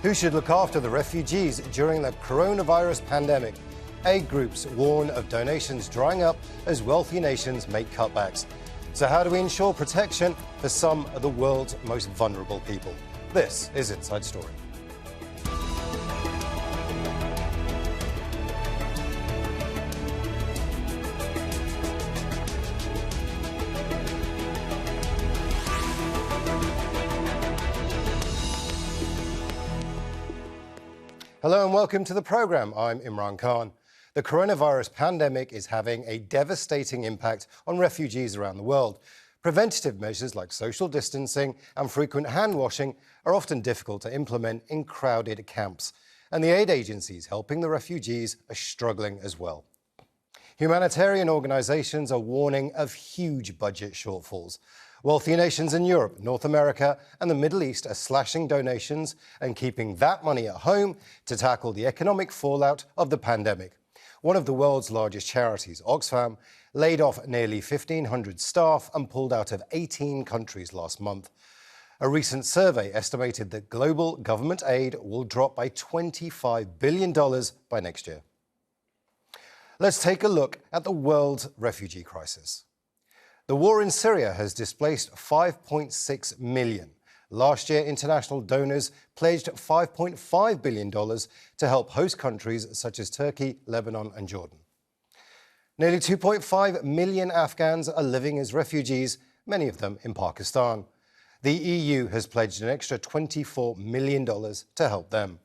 Who should look after the refugees during the coronavirus pandemic? Aid groups warn of donations drying up as wealthy nations make cutbacks. So how do we ensure protection for some of the world's most vulnerable people? This is Inside Story. Hello and welcome to the programme. I'm Imran Khan. The coronavirus pandemic is having a devastating impact on refugees around the world. Preventative measures like social distancing and frequent hand washing are often difficult to implement in crowded camps. And the aid agencies helping the refugees are struggling as well. Humanitarian organisations are warning of huge budget shortfalls. Wealthy nations in Europe, North America and the Middle East are slashing donations and keeping that money at home to tackle the economic fallout of the pandemic. One of the world's largest charities, Oxfam, laid off nearly 1,500 staff and pulled out of 18 countries last month. A recent survey estimated that global government aid will drop by $25 billion by next year. Let's take a look at the world's refugee crisis. The war in Syria has displaced 5.6 million. Last year, international donors pledged $5.5 billion to help host countries such as Turkey, Lebanon and Jordan. Nearly 2.5 million Afghans are living as refugees, many of them in Pakistan. The EU has pledged an extra $24 million to help them.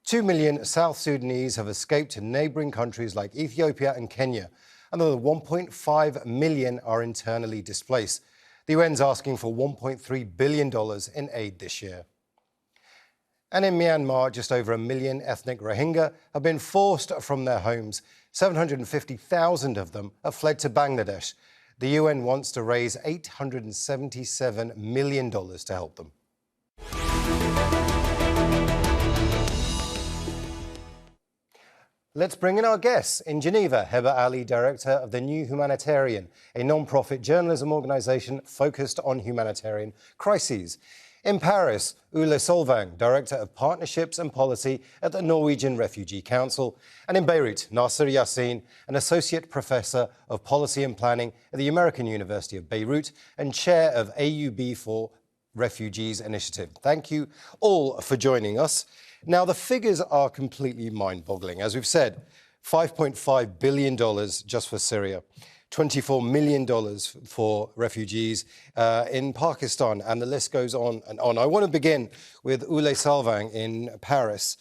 2 million South Sudanese have escaped to neighbouring countries like Ethiopia and Kenya. Another 1.5 million are internally displaced. The UN's asking for $1.3 billion in aid this year. And in Myanmar, just over 1 million ethnic Rohingya have been forced from their homes. 750,000 of them have fled to Bangladesh. The UN wants to raise $877 million to help them. Let's bring in our guests. In Geneva, Heba Aly, director of the New Humanitarian, a non-profit journalism organisation focused on humanitarian crises. In Paris, Solvang, director of partnerships and policy at the Norwegian Refugee Council. And in Beirut, Nasser Yassin, an associate professor of policy and planning at the American University of Beirut and chair of AUB for Refugees Initiative. Thank you all for joining us. Now, the figures are completely mind-boggling. As we've said, $5.5 billion just for Syria, $24 million for refugees in Pakistan, and the list goes on and on. I want to begin with Solvang in Paris.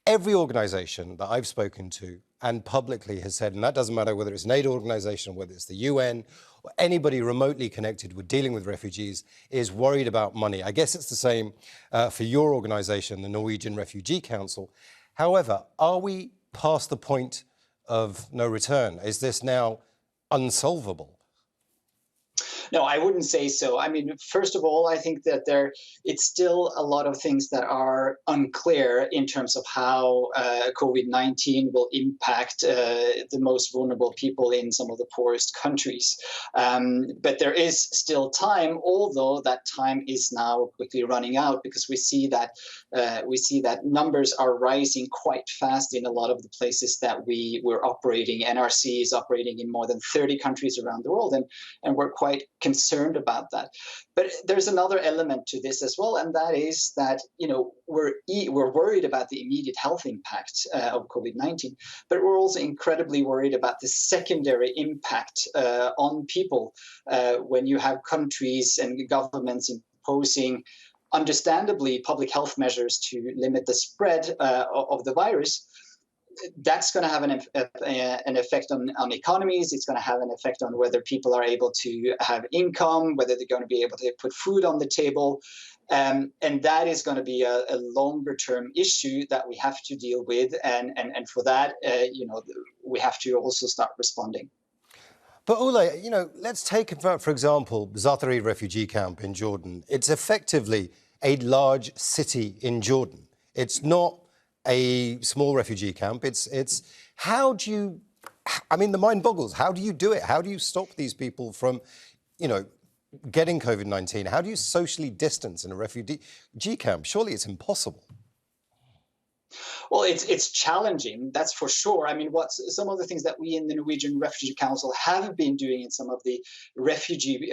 Every organisation that I've spoken to and publicly has said, and that doesn't matter whether it's an aid organisation, whether it's the UN, or anybody remotely connected with dealing with refugees, is worried about money. I guess it's the same for your organisation, the Norwegian Refugee Council. However, are we past the point of no return? Is this now unsolvable? No, I wouldn't say so. I mean, first of all, I think that it's still a lot of things that are unclear in terms of how COVID-19 will impact the most vulnerable people in some of the poorest countries. But there is still time, although that time is now quickly running out, because we see that numbers are rising quite fast in a lot of the places that we're operating. NRC is operating in more than 30 countries around the world, and we're quite concerned about that. But there's another element to this as well, and that is that we're worried about the immediate health impact of COVID-19, but we're also incredibly worried about the secondary impact on people when you have countries and governments imposing, understandably, public health measures to limit the spread of the virus. That's going to have an effect on economies. It's going to have an effect on whether people are able to have income, whether they're going to be able to put food on the table. And that is going to be a longer-term issue that we have to deal with. And for that, we have to also start responding. But Ule, let's take, for example, Zaatari refugee camp in Jordan. It's effectively a large city in Jordan. It's not a small refugee camp. It's how do you, I mean, the mind boggles. How do you do it? How do you stop these people from, getting COVID-19, how do you socially distance in a refugee camp? Surely it's impossible. Well, it's challenging, that's for sure. I mean, what's some of the things that we in the Norwegian Refugee Council have been doing in some of the refugee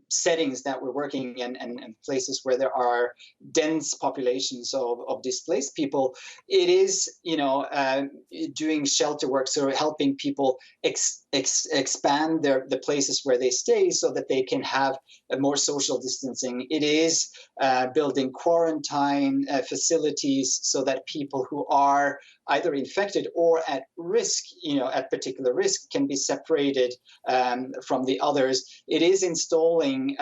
settings that we're working in, and places where there are dense populations of displaced people, it is, doing shelter work, so helping people expand the places where they stay so that they can have a more social distancing. It is building quarantine facilities so that people who are either infected or at risk, at particular risk, can be separated from the others. It is installing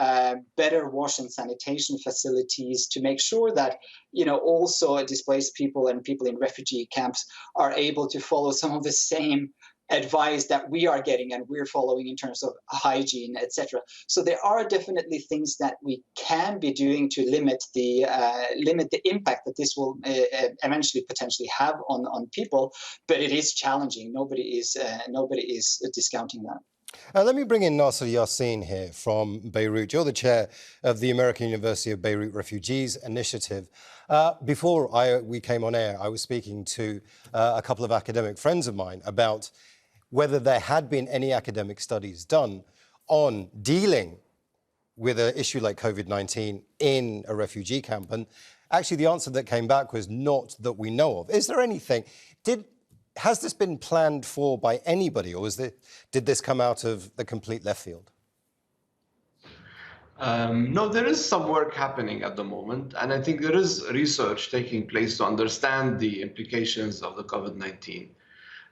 better wash and sanitation facilities to make sure that, also displaced people and people in refugee camps are able to follow some of the same advice that we are getting and we're following in terms of hygiene, etc. So there are definitely things that we can be doing to limit the impact that this will eventually potentially have on people, but it is challenging. Nobody is discounting that. Let me bring in Nasser Yassin here from Beirut. You're the chair of the American University of Beirut Refugees Initiative. Before we came on air, I was speaking to a couple of academic friends of mine about whether there had been any academic studies done on dealing with an issue like COVID-19 in a refugee camp. And actually the answer that came back was not that we know of. Is there anything? Has this been planned for by anybody, or did this come out of the complete left field? No, there is some work happening at the moment, and I think there is research taking place to understand the implications of the COVID-19.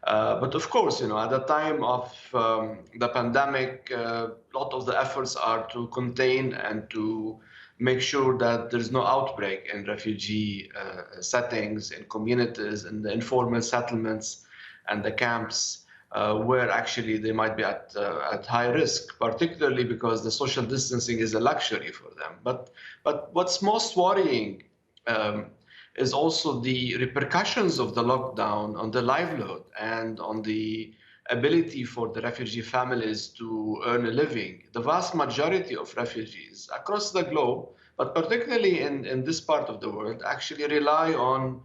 But of course, at the time of the pandemic, a lot of the efforts are to contain and to make sure that there's no outbreak in refugee settings, in communities, in the informal settlements and the camps where actually they might be at high risk, particularly because the social distancing is a luxury for them. But what's most worrying is also the repercussions of the lockdown on the livelihood and on the ability for the refugee families to earn a living. The vast majority of refugees across the globe, but particularly in this part of the world, actually rely on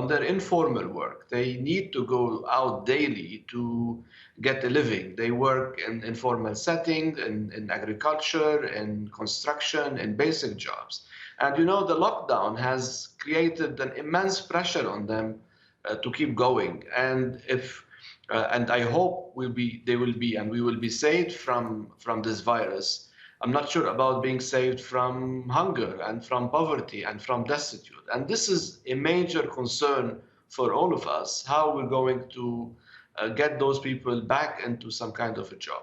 their informal work. They need to go out daily to get a living. They work in informal settings, in agriculture, in construction, in basic jobs. And the lockdown has created an immense pressure on them to keep going. And and I hope they will be, and we will be saved from this virus. I'm not sure about being saved from hunger and from poverty and from destitute. And this is a major concern for all of us, how we're going to get those people back into some kind of a job.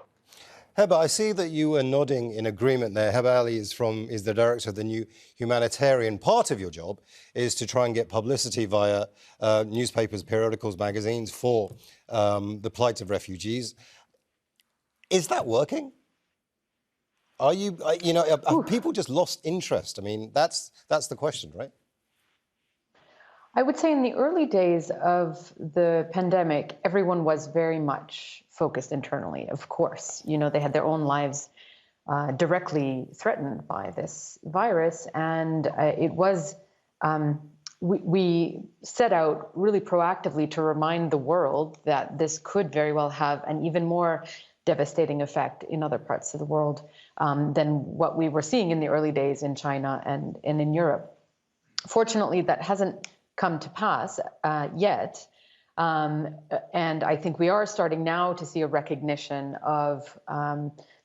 Heba, I see that you are nodding in agreement there. Heba Aly is the director of the new Humanitarian. Part of your job is to try and get publicity via newspapers, periodicals, magazines for the plight of refugees. Is that working? Have people just lost interest? I mean, that's the question, right? I would say in the early days of the pandemic, everyone was very much focused internally, of course. They had their own lives directly threatened by this virus. And it was, we set out really proactively to remind the world that this could very well have an even more devastating effect in other parts of the world than what we were seeing in the early days in China and in Europe. Fortunately, that hasn't come to pass yet. And I think we are starting now to see a recognition of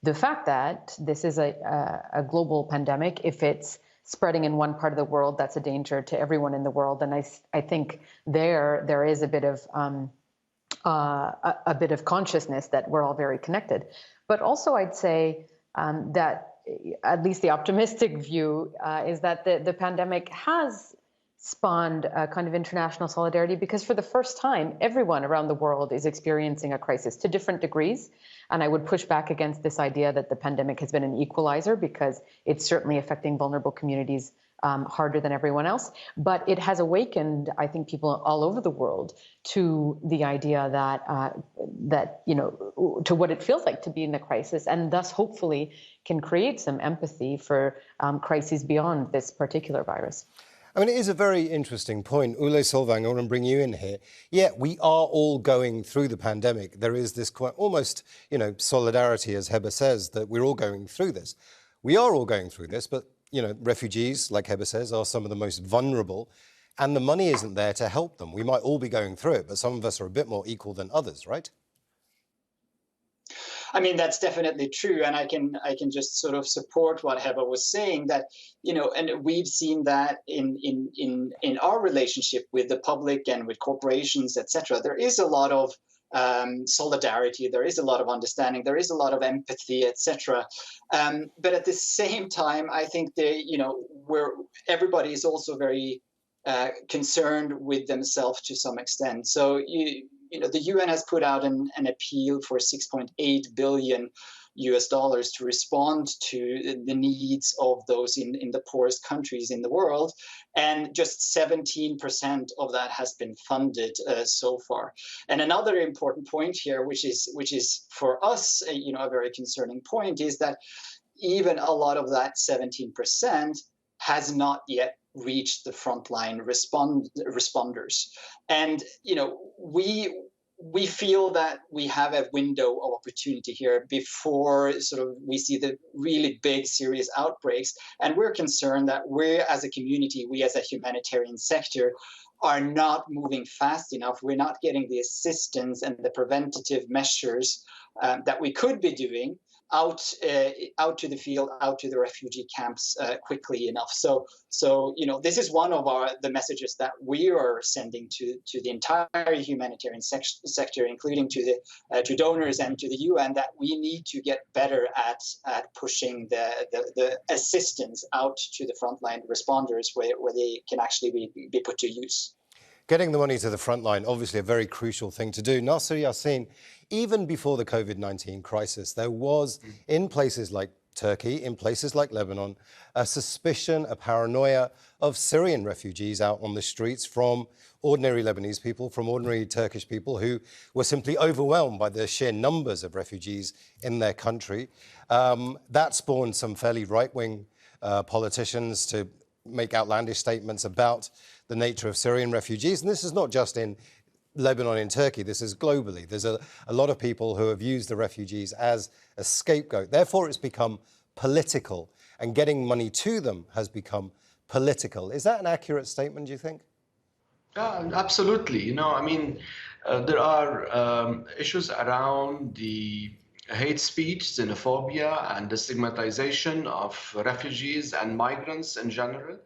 the fact that this is a global pandemic. If it's spreading in one part of the world, that's a danger to everyone in the world. And I think there is a bit of consciousness that we're all very connected. But also I'd say that at least the optimistic view is that the pandemic has spawned a kind of international solidarity, because for the first time, everyone around the world is experiencing a crisis to different degrees. And I would push back against this idea that the pandemic has been an equalizer, because it's certainly affecting vulnerable communities harder than everyone else. But it has awakened, I think, people all over the world to the idea that to what it feels like to be in a crisis, and thus hopefully can create some empathy for crises beyond this particular virus. I mean, it is a very interesting point. Ule Solvang, I want to bring you in here. Yeah, we are all going through the pandemic. There is this quite almost, solidarity, as Heba says, that we're all going through this. We are all going through this, but, refugees, like Heba says, are some of the most vulnerable, and the money isn't there to help them. We might all be going through it, but some of us are a bit more equal than others, right? I mean, that's definitely true, and I can just sort of support what Heba was saying, that and we've seen that in our relationship with the public and with corporations, etc. There is a lot of solidarity, there is a lot of understanding, there is a lot of empathy, etc. But at the same time, I think where everybody is also very concerned with themselves to some extent. So the UN has put out an appeal for $6.8 billion to respond to the needs of those in the poorest countries in the world, and just 17% of that has been funded so far. And another important point here, which is for us, a very concerning point, is that even a lot of that 17% has not yet reached the frontline responders. And we feel that we have a window of opportunity here before we see the really big, serious outbreaks. And we're concerned that we as a community, we as a humanitarian sector, are not moving fast enough. We're not getting the assistance and the preventative measures that we could be doing out to the field, out to the refugee camps quickly enough. So this is one of the messages that we are sending to the entire humanitarian sector, including to donors and to the UN, that we need to get better at pushing the assistance out to the frontline responders where they can actually be put to use. Getting the money to the front line, obviously a very crucial thing to do. Nasser, Yassin, even before the COVID-19 crisis, there was, in places like Turkey, in places like Lebanon, a suspicion, a paranoia of Syrian refugees out on the streets from ordinary Lebanese people, from ordinary Turkish people who were simply overwhelmed by the sheer numbers of refugees in their country. That spawned some fairly right-wing politicians to make outlandish statements about the nature of Syrian refugees. And this is not just in Lebanon and Turkey, this is globally. There's a lot of people who have used the refugees as a scapegoat. Therefore, it's become political, and getting money to them has become political. Is that an accurate statement, do you think? Absolutely. There are issues around the hate speech, xenophobia, and the stigmatization of refugees and migrants in general,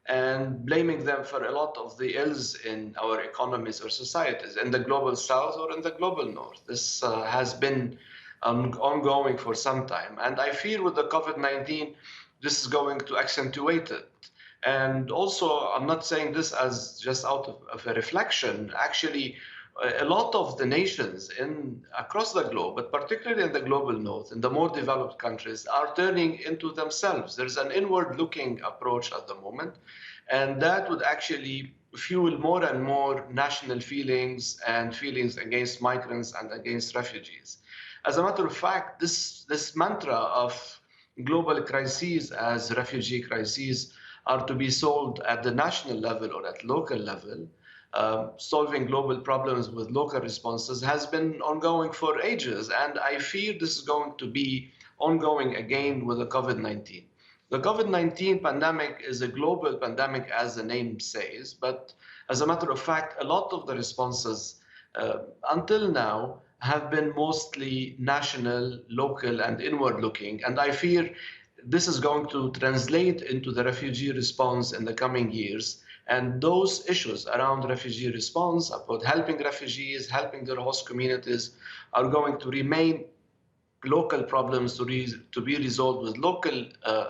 and blaming them for a lot of the ills in our economies or societies, in the global south or in the global north. This has been ongoing for some time. And I fear with the COVID-19, this is going to accentuate it. And also, I'm not saying this as just out of a reflection. Actually, a lot of the nations across the globe, but particularly in the global north, in the more developed countries, are turning into themselves. There's an inward-looking approach at the moment, and that would actually fuel more and more national feelings and feelings against migrants and against refugees. As a matter of fact, this mantra of global crises as refugee crises are to be solved at the national level or at local level. Solving global problems with local responses has been ongoing for ages, and I fear this is going to be ongoing again with the COVID-19. The COVID-19 pandemic is a global pandemic, as the name says, but as a matter of fact, a lot of the responses until now have been mostly national, local, and inward-looking, and I fear this is going to translate into the refugee response in the coming years. And those issues around refugee response, about helping refugees, helping their host communities, are going to remain local problems to be resolved with local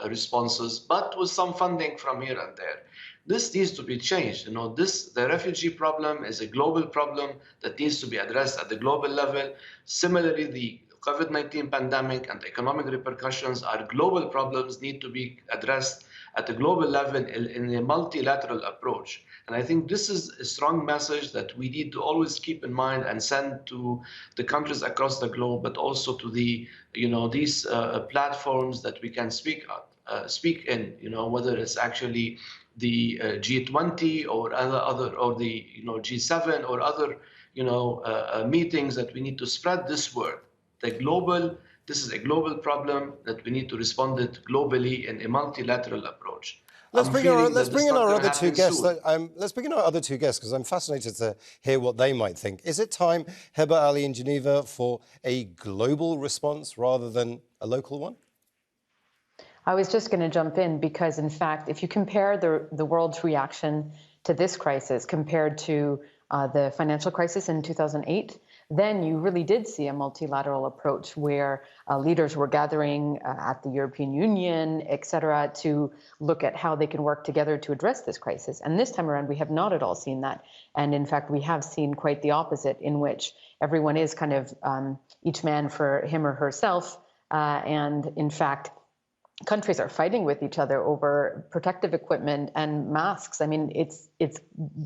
responses, but with some funding from here and there. This needs to be changed. The refugee problem is a global problem that needs to be addressed at the global level. Similarly, the COVID-19 pandemic and economic repercussions are global problems, need to be addressed at a global level in a multilateral approach. And I think this is a strong message that we need to always keep in mind and send to the countries across the globe, but also to the, these platforms that we can speak in, whether it's actually the G20 or or the G7 or other meetings, that we need to spread this word. This is a global problem that we need to respond it globally in a multilateral approach. Let's bring in our other two guests. Let's bring in our other two guests, because I'm fascinated to hear what they might think. Is it time, Heba Aly in Geneva, for a global response rather than a local one? I was just going to jump in because, in fact, if you compare the world's reaction to this crisis compared to the financial crisis in 2008, then you really did see a multilateral approach where leaders were gathering at the European Union, et cetera, to look at how they can work together to address this crisis. And this time around, we have not at all seen that. And in fact, we have seen quite the opposite, in which everyone is kind of each man for him or herself. And in fact, countries are fighting with each other over protective equipment and masks. I mean, it's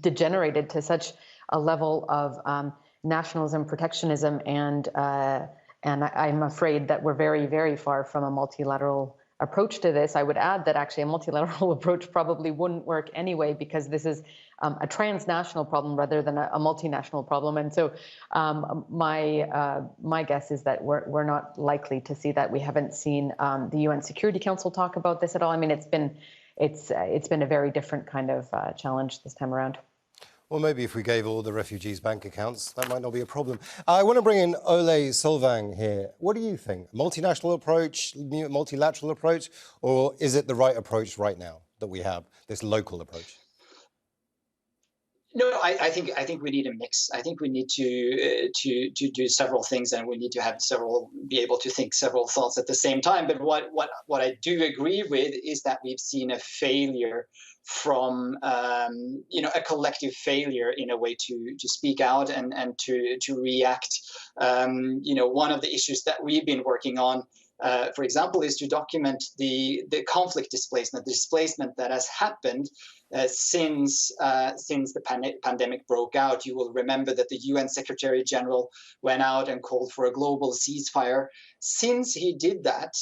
degenerated to such a level of nationalism, protectionism, and I'm afraid that we're very, very far from a multilateral approach to this. I would add that actually a multilateral approach probably wouldn't work anyway, because this is a transnational problem rather than a multinational problem. And so my guess is that we're not likely to see that. We haven't seen the UN Security Council talk about this at all. I mean, it's been a very different kind of challenge this time around. Well, maybe if we gave all the refugees bank accounts, that might not be a problem. I want to bring in Solvang here. What do you think? Multinational approach, multilateral approach, or is it the right approach right now that we have, this local approach? No, I think we need a mix. I think we need to do several things, and we need to be able to think several thoughts at the same time. But what I do agree with is that we've seen a failure from a collective failure in a way to speak out and to react. One of the issues that we've been working on, for example, is to document the conflict displacement that has happened since the pandemic broke out. You will remember that the UN Secretary General went out and called for a global ceasefire. Since he did that,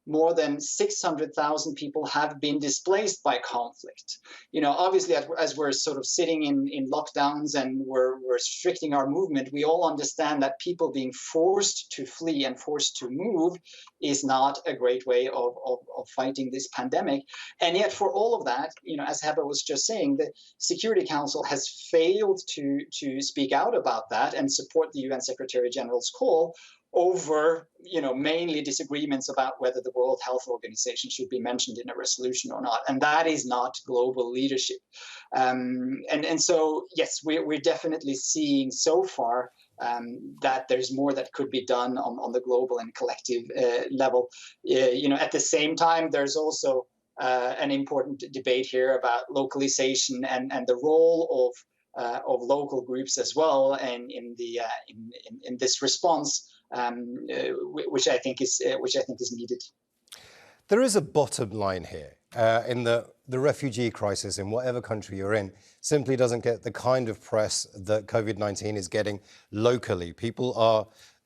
more than 600,000 people have been displaced by conflict. Obviously, as we're sort of sitting in lockdowns and we're restricting our movement, we all understand that people being forced to flee and forced to move is not a great way of fighting this pandemic. And yet, for all of that, as Heba was just saying, the Security Council has failed to speak out about that and support the UN Secretary General's call over, mainly disagreements about whether the World Health Organization should be mentioned in a resolution or not. And that is not global leadership. And so, yes, we're definitely seeing so far that there's more that could be done on the global and collective level. At the same time, there's also an important debate here about localization and the role of local groups as well, and in this response. Which I think is needed. There is a bottom line here in the refugee crisis in whatever country you're in simply doesn't get the kind of press that COVID-19 is getting locally.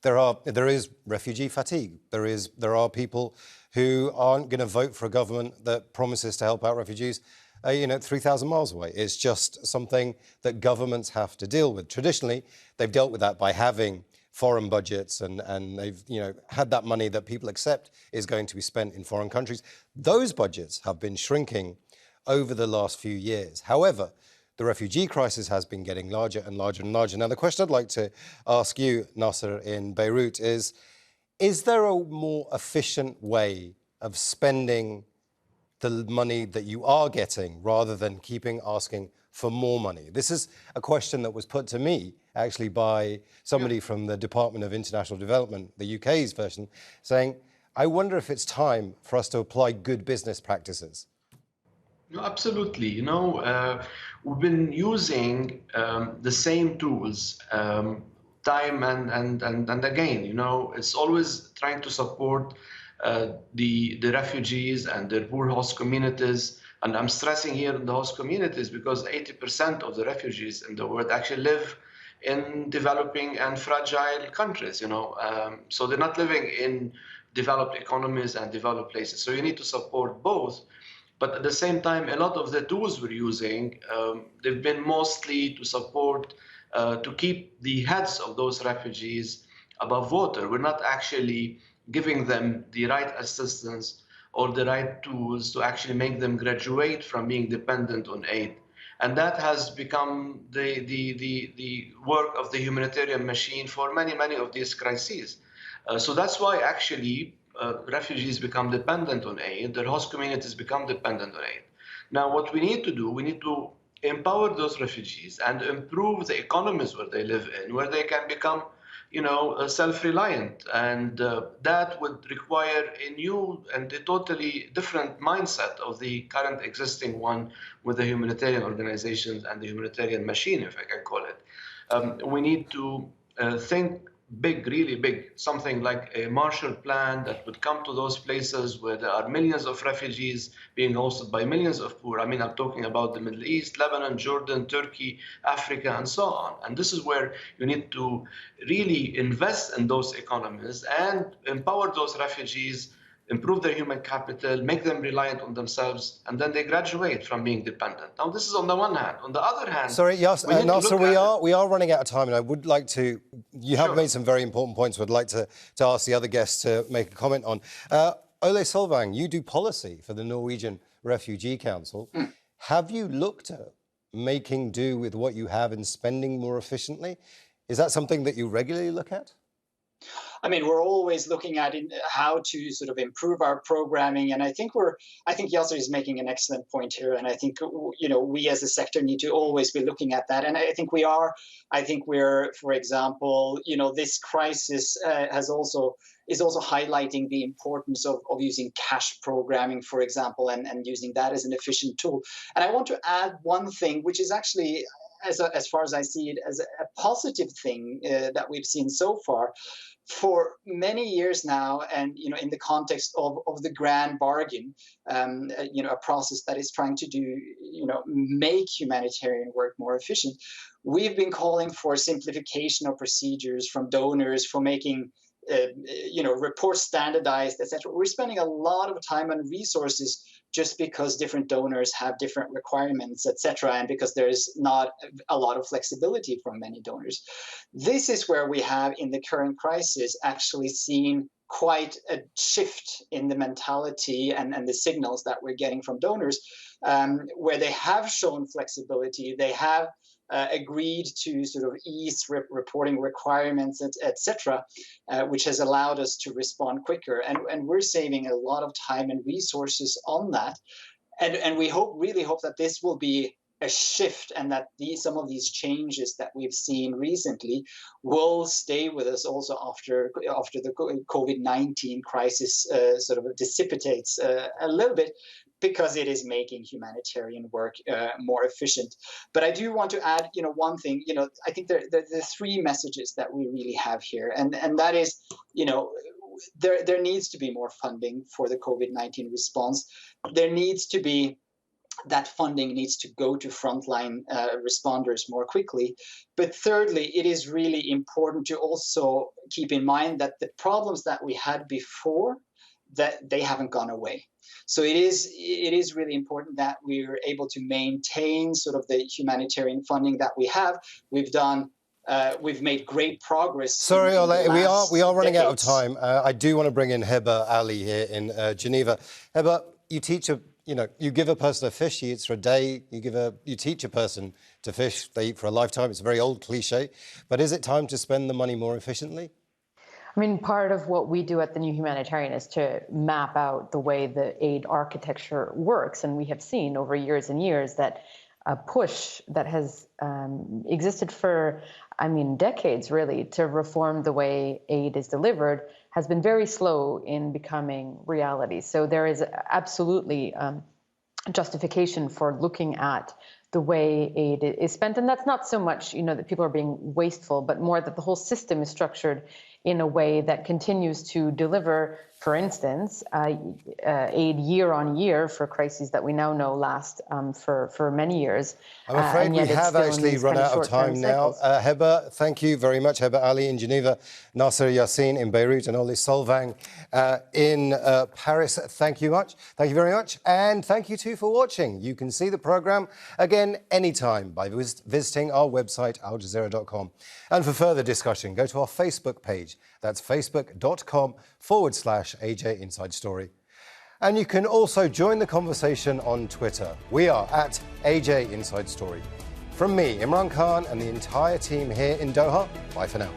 There is refugee fatigue. There are people who aren't going to vote for a government that promises to help out refugees 3,000 miles away. It's just something that governments have to deal with. Traditionally, they've dealt with that by having foreign budgets, and they've had that money that people accept is going to be spent in foreign countries. Those budgets have been shrinking over the last few years. However, the refugee crisis has been getting larger and larger and larger. Now, the question I'd like to ask you, Nasser, in Beirut is there a more efficient way of spending the money that you are getting rather than asking for more money? This is a question that was put to me actually by somebody from the Department of International Development, the UK's version, saying, I wonder if it's time for us to apply good business practices. No, absolutely. We've been using the same tools time and again. It's always trying to support the refugees and their poor host communities And I'm stressing here in the host communities because 80% of the refugees in the world actually live in developing and fragile countries, so they're not living in developed economies and developed places. So you need to support both. But at the same time, a lot of the tools we're using, they've been mostly to support, to keep the heads of those refugees above water. We're not actually giving them the right assistance or the right tools to actually make them graduate from being dependent on aid. And that has become the work of the humanitarian machine for many, many of these crises. So that's why actually refugees become dependent on aid, their host communities become dependent on aid. Now, what we need to do, we need to empower those refugees and improve the economies where they live in, where they can become self-reliant, and that would require a new and a totally different mindset of the current existing one with the humanitarian organizations and the humanitarian machine, if I can call it. We need to think big, really big, something like a Marshall Plan that would come to those places where there are millions of refugees being hosted by millions of poor. I mean, I'm talking about the Middle East, Lebanon, Jordan, Turkey, Africa, and so on. And this is where you need to really invest in those economies and empower those refugees, improve their human capital, make them reliant on themselves, and then they graduate from being dependent. Now, this is on the one hand. On the other hand... Sorry, Nasser, we are running out of time, and I would like to... You have made some very important points I'd like to ask the other guests to make a comment on. Ole Solvang, you do policy for the Norwegian Refugee Council. Have you looked at making do with what you have and spending more efficiently? Is that something that you regularly look at? I mean, we're always looking at how to sort of improve our programming, and I think Yassin is making an excellent point here, and I think we as a sector need to always be looking at that, and I think we are. I think we're, for example, this crisis is also highlighting the importance of using cash programming, for example, and using that as an efficient tool. And I want to add one thing, which is actually, as far as I see it, as a positive thing that we've seen so far. For many years now, and in the context of the grand bargain, a process that is trying to make humanitarian work more efficient, we've been calling for simplification of procedures from donors, for making reports standardized, etc. We're spending a lot of time and resources just because different donors have different requirements, etc., and because there's not a lot of flexibility from many donors. This is where we have, in the current crisis, actually seen quite a shift in the mentality and the signals that we're getting from donors, where they have shown flexibility, they have agreed to sort of ease reporting requirements, etc., which has allowed us to respond quicker. And we're saving a lot of time and resources on that. And we really hope that this will be a shift, and that some of these changes that we've seen recently will stay with us also after the COVID-19 crisis sort of dissipates a little bit, because it is making humanitarian work more efficient. But I do want to add, one thing. I think there are three messages that we really have here, and that is, there needs to be more funding for the COVID-19 response. There needs to be that funding needs to go to frontline responders more quickly. But thirdly, it is really important to also keep in mind that the problems that we had before, that they haven't gone away. So it is really important that we're able to maintain sort of the humanitarian funding that we have. We've made great progress. Sorry, Ole, we are running out of time. I do want to bring in Heba Aly here in Geneva. Heba, you teach you give a person a fish, he eats for a day. You teach a person to fish, they eat for a lifetime. It's a very old cliche. But is it time to spend the money more efficiently? I mean, part of what we do at the New Humanitarian is to map out the way the aid architecture works. And we have seen over years and years that a push that has existed for, decades really, to reform the way aid is delivered has been very slow in becoming reality. So there is absolutely justification for looking at the way aid is spent. And that's not so much, that people are being wasteful, but more that the whole system is structured in a way that continues to deliver, for instance, aid year on year for crises that we now know last for many years. I'm afraid we have actually run out of time now. Heba, thank you very much. Heba Aly in Geneva, Nasser, Yassin in Beirut, and Oli Solvang in Paris. Thank you very much. And thank you too for watching. You can see the programme again anytime by visiting our website, aljazeera.com. And for further discussion, go to our Facebook page. That's facebook.com/AJ Inside Story. And you can also join the conversation on Twitter. We are at AJ Inside Story. From me, Imran Khan, and the entire team here in Doha, bye for now.